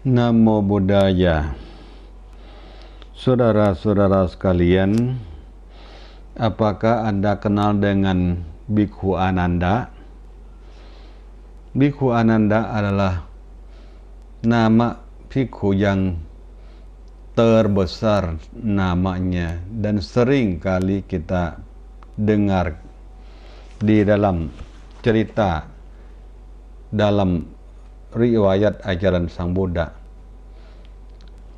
Namo Buddhaya. Saudara-saudara sekalian, apakah Anda kenal dengan Bhikkhu Ananda? Bhikkhu Ananda adalah nama bhikkhu yang terbesar namanya dan sering kali kita dengar di dalam cerita dalam riwayat ajaran Sang Buddha.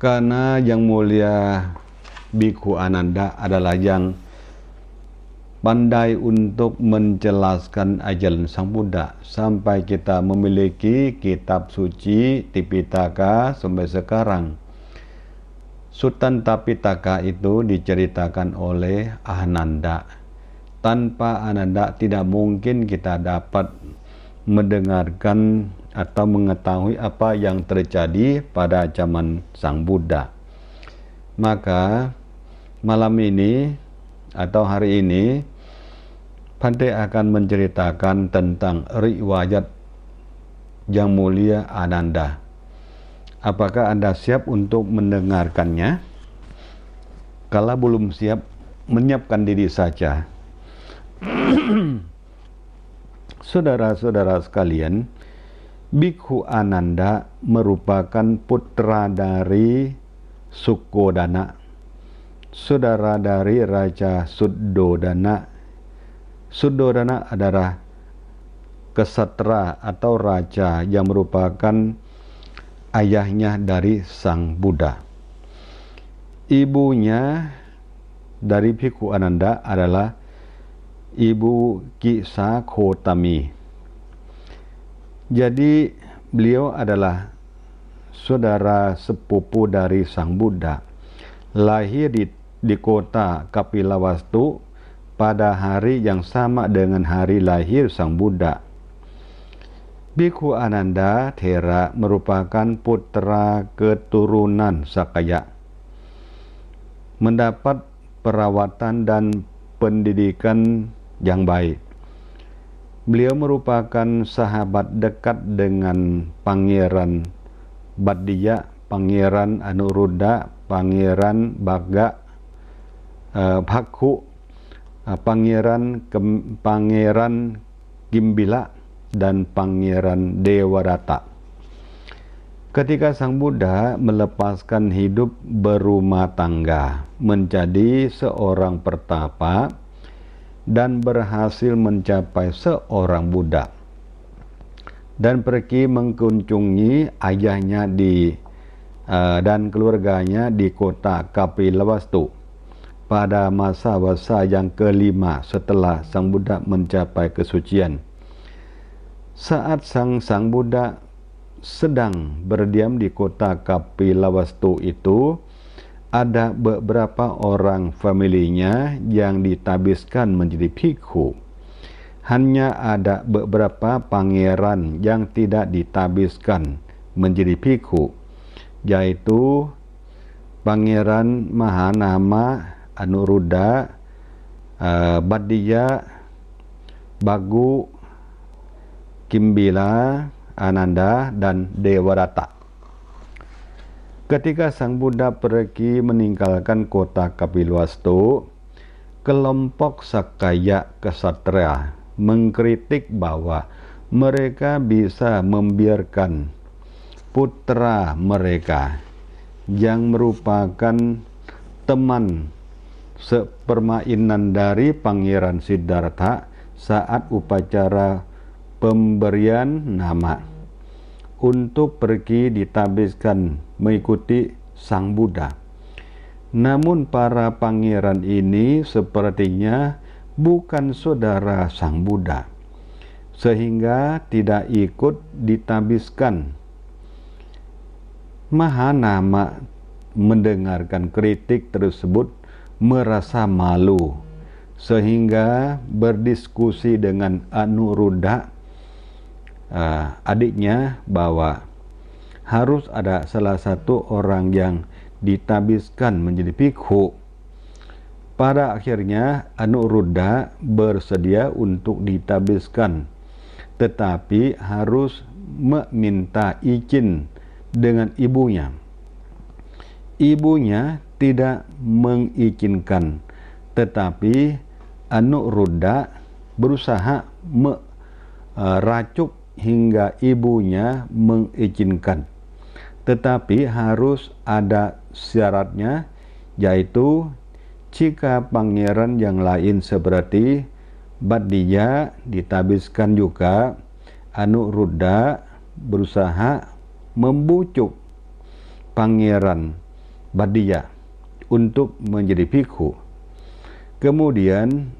Karena yang mulia Bhikkhu Ananda adalah yang pandai untuk menjelaskan ajaran Sang Buddha, sampai kita memiliki kitab suci Tipitaka sampai sekarang. Sutta Pitaka itu diceritakan oleh Ananda. Tanpa Ananda tidak mungkin kita dapat mendengarkan atau mengetahui apa yang terjadi pada zaman Sang Buddha. Maka malam ini atau hari ini Bhante akan menceritakan tentang riwayat yang mulia Ananda. Apakah Anda siap untuk mendengarkannya? Kalau belum siap, menyiapkan diri saja. Saudara-saudara sekalian, Bhikkhu Ananda merupakan putra dari Sukodana, saudara dari Raja Suddhodana. Suddhodana adalah ksatra atau raja yang merupakan ayahnya dari Sang Buddha. Ibunya dari Bhikkhu Ananda adalah Ibu Ki Sakhotami. Jadi beliau adalah saudara sepupu dari Sang Buddha, lahir di kota Kapilavastu pada hari yang sama dengan hari lahir Sang Buddha. Bhikkhu Ananda Thera merupakan putra keturunan Sakaya, mendapat perawatan dan pendidikan yang baik. Beliau merupakan sahabat dekat dengan Pangeran Baddiya, Pangeran Anuruddha, Pangeran Bhagga, Bhakkhu, Pangeran Gimbila, dan Pangeran Dewadatta. Ketika Sang Buddha melepaskan hidup berumah tangga, menjadi seorang pertapa, dan berhasil mencapai seorang Buddha, dan pergi mengunjungi ayahnya dan keluarganya di kota Kapilavastu pada masa-masa yang kelima setelah Sang Buddha mencapai kesucian. Saat Sang Buddha sedang berdiam di kota Kapilavastu itu, ada beberapa orang familinya yang ditabiskan menjadi bhikkhu. Hanya ada beberapa pangeran yang tidak ditabiskan menjadi bhikkhu, yaitu Pangeran Mahanama, Anuruddha, Baddiya, Bhakkhu, Gimbila, Ananda, dan Dewadatta. Ketika Sang Buddha pergi meninggalkan kota Kapilavastu, kelompok Sakaya Ksatria mengkritik bahwa mereka bisa membiarkan putra mereka yang merupakan teman sepermainan dari Pangeran Siddhartha saat upacara pemberian nama untuk pergi ditabiskan mengikuti Sang Buddha. Namun para pangeran ini sepertinya bukan saudara Sang Buddha, sehingga tidak ikut ditabiskan. Mahanama mendengarkan kritik tersebut merasa malu, sehingga berdiskusi dengan Anuruddha, adiknya, bahwa harus ada salah satu orang yang ditabiskan menjadi bhikkhu. Pada akhirnya Anuruddha bersedia untuk ditabiskan tetapi harus meminta izin dengan ibunya. Ibunya tidak mengizinkan, tetapi Anu Rudda berusaha meracuk hingga ibunya mengizinkan. Tetapi harus ada syaratnya, yaitu jika pangeran yang lain seperti Badiya ditabiskan juga, Anu Rudda berusaha membujuk pangeran Badiya untuk menjadi bikhu. Kemudian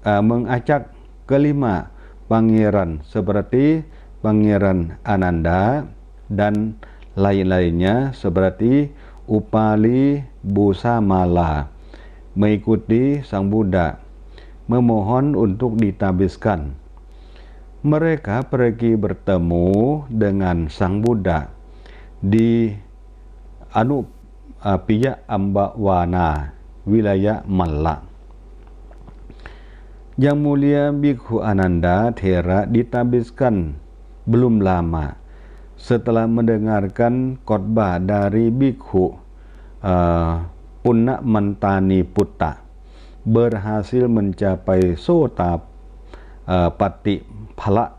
mengajak kelima pangeran seperti Pangeran Ananda dan lain-lainnya seperti Upali Busamala mengikuti Sang Buddha, memohon untuk ditabiskan. Mereka pergi bertemu dengan Sang Buddha di Piya Ambawana, wilayah Malla. Yang mulia Bikhu Ananda Thera ditabiskan belum lama setelah mendengarkan khotbah dari Bikhu Punnamantani Putta, berhasil mencapai Sota Pati Phala,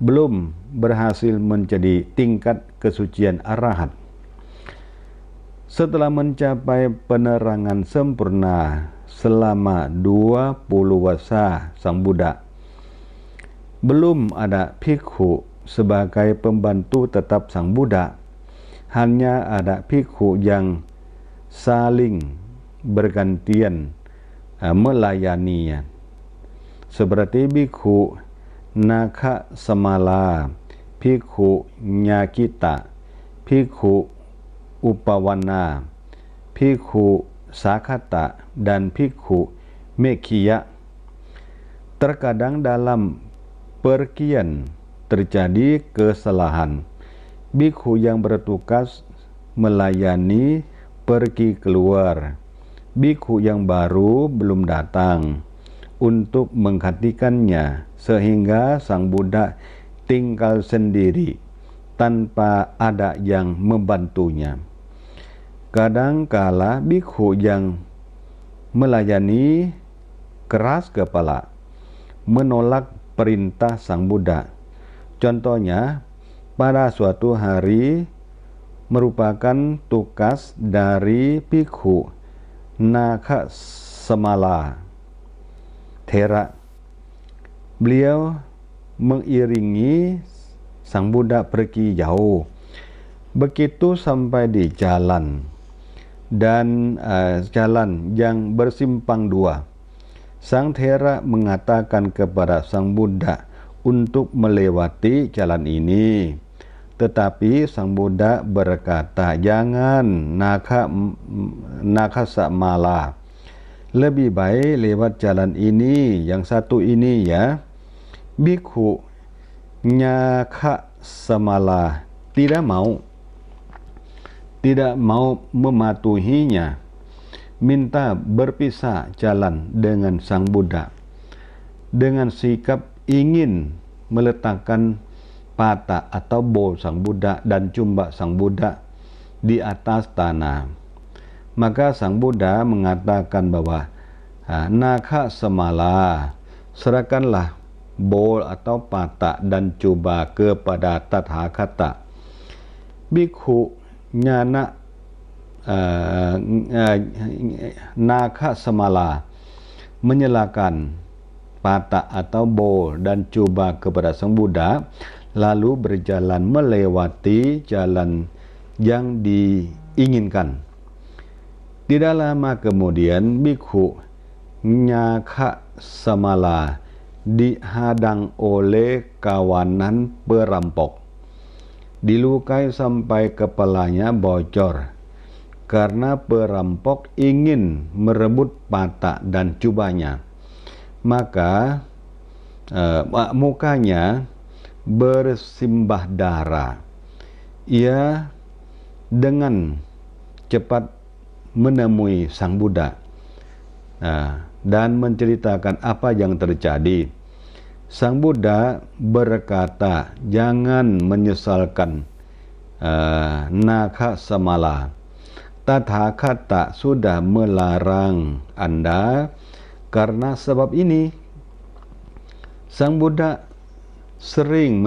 belum berhasil menjadi tingkat kesucian arahat. Setelah mencapai penerangan sempurna selama 20 wasa Sang Buddha, belum ada bikhu sebagai pembantu tetap Sang Buddha. Hanya ada bikhu yang saling bergantian melayaninya, seperti bikhu Nakha Samala, bikhu Nyakita, bikhu Upawana, bikhu Sakata, dan bikhu Mekhiya. Terkadang dalam pergian terjadi kesalahan. Bikhu yang bertugas melayani pergi keluar. Bikhu yang baru belum datang untuk menggantikannya, sehingga Sang Buddha tinggal sendiri tanpa ada yang membantunya. Kadangkala bikhu yang melayani keras kepala, menolak perintah Sang Buddha. Contohnya, pada suatu hari merupakan tugas dari bikhu Nakha Samala Thera. Beliau mengiringi Sang Buddha pergi jauh. Begitu sampai di jalan dan jalan yang bersimpang dua, Sang Thera mengatakan kepada Sang Buddha untuk melewati jalan ini. Tetapi Sang Buddha berkata, jangan Nakha Samala, lebih baik lewat jalan ini, yang satu ini ya. Bikhu Nakha Samala tidak mau mematuhinya, minta berpisah jalan dengan Sang Buddha dengan sikap ingin meletakkan pata atau bowl Sang Buddha dan jubah Sang Buddha di atas tanah. Maka Sang Buddha mengatakan bahwa Nakha Samala, serahkanlah bowl atau pata dan jubah kepada Tathagata. Bikhu Nakha Samala menyerahkan pata atau bowl dan jubah kepada Sang Buddha, lalu berjalan melewati jalan yang diinginkan. Tidak lama kemudian bikhu Nakha Samala dihadang oleh kawanan perampok. Dilukai sampai kepalanya bocor karena perampok ingin merebut pata dan jubahnya. Maka mukanya bersimbah darah. Ia dengan cepat menemui Sang Buddha dan menceritakan apa yang terjadi. Sang Buddha berkata, jangan menyesalkan Naka Samala. Tathagata sudah melarang Anda. Karena sebab ini, Sang Buddha sering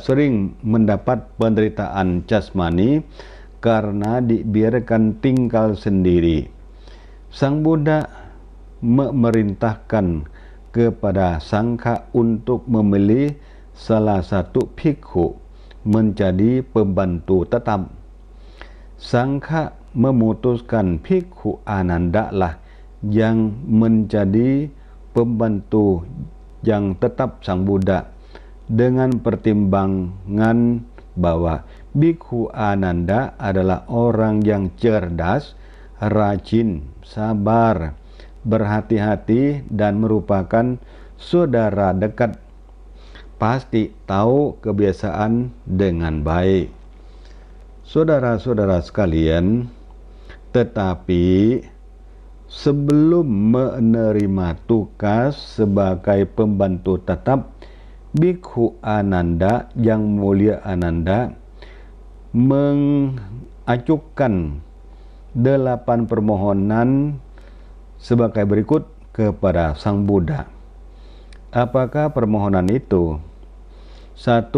sering mendapat penderitaan jasmani karena dibiarkan tinggal sendiri. Sang Buddha memerintahkan kepada Sangha untuk memilih salah satu bhikkhu menjadi pembantu tetap. Sangha memutuskan bhikkhu Ananda lah yang menjadi pembantu yang tetap Sang Buddha dengan pertimbangan bahwa bhikkhu Ananda adalah orang yang cerdas, rajin, sabar, berhati-hati dan merupakan saudara dekat, pasti tahu kebiasaan dengan baik. Saudara-saudara sekalian, tetapi sebelum menerima tugas sebagai pembantu tetap, bhikkhu Ananda yang mulia Ananda mengajukan 8 permohonan sebagai berikut kepada Sang Buddha. Apakah permohonan itu? 1.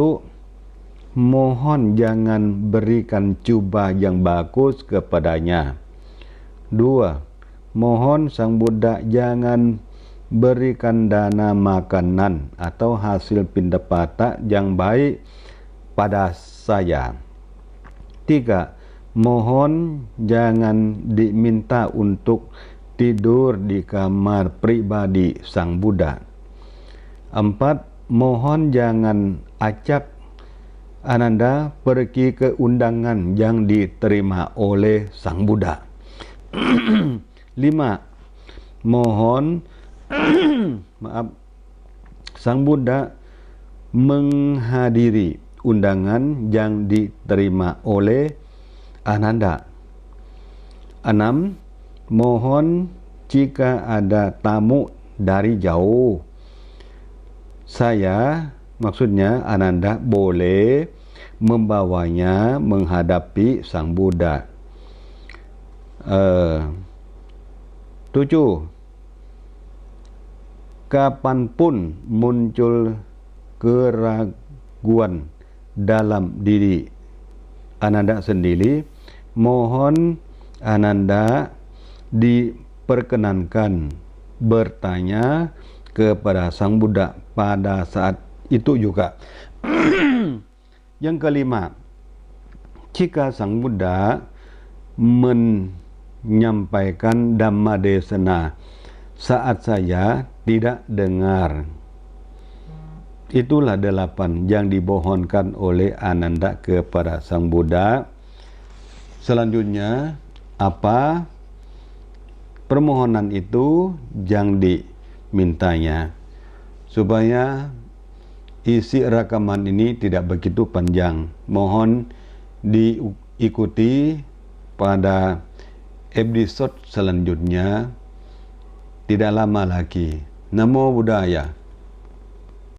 Mohon jangan berikan jubah yang bagus kepadanya. 2. Mohon Sang Buddha jangan berikan dana makanan atau hasil pindapata yang baik pada saya. 3. Mohon jangan diminta untuk tidur di kamar pribadi Sang Buddha. 4. Mohon jangan ajak Ananda pergi ke undangan yang diterima oleh Sang Buddha. 5. Mohon Sang Buddha menghadiri undangan yang diterima oleh Ananda. 6. Mohon jika ada tamu dari jauh, saya, maksudnya Ananda, boleh membawanya menghadapi Sang Buddha. 7. Kapanpun muncul keraguan dalam diri Ananda sendiri, mohon Ananda diperkenankan bertanya kepada Sang Buddha pada saat itu juga. Yang kelima, jika Sang Buddha menyampaikan Dhamma Desana saat saya tidak dengar. Itulah 8 yang dimohonkan oleh Ananda kepada Sang Buddha. Selanjutnya, apa permohonan itu yang dimintanya? Supaya isi rekaman ini tidak begitu panjang, mohon diikuti pada episode selanjutnya tidak lama lagi. Namo Buddhaya.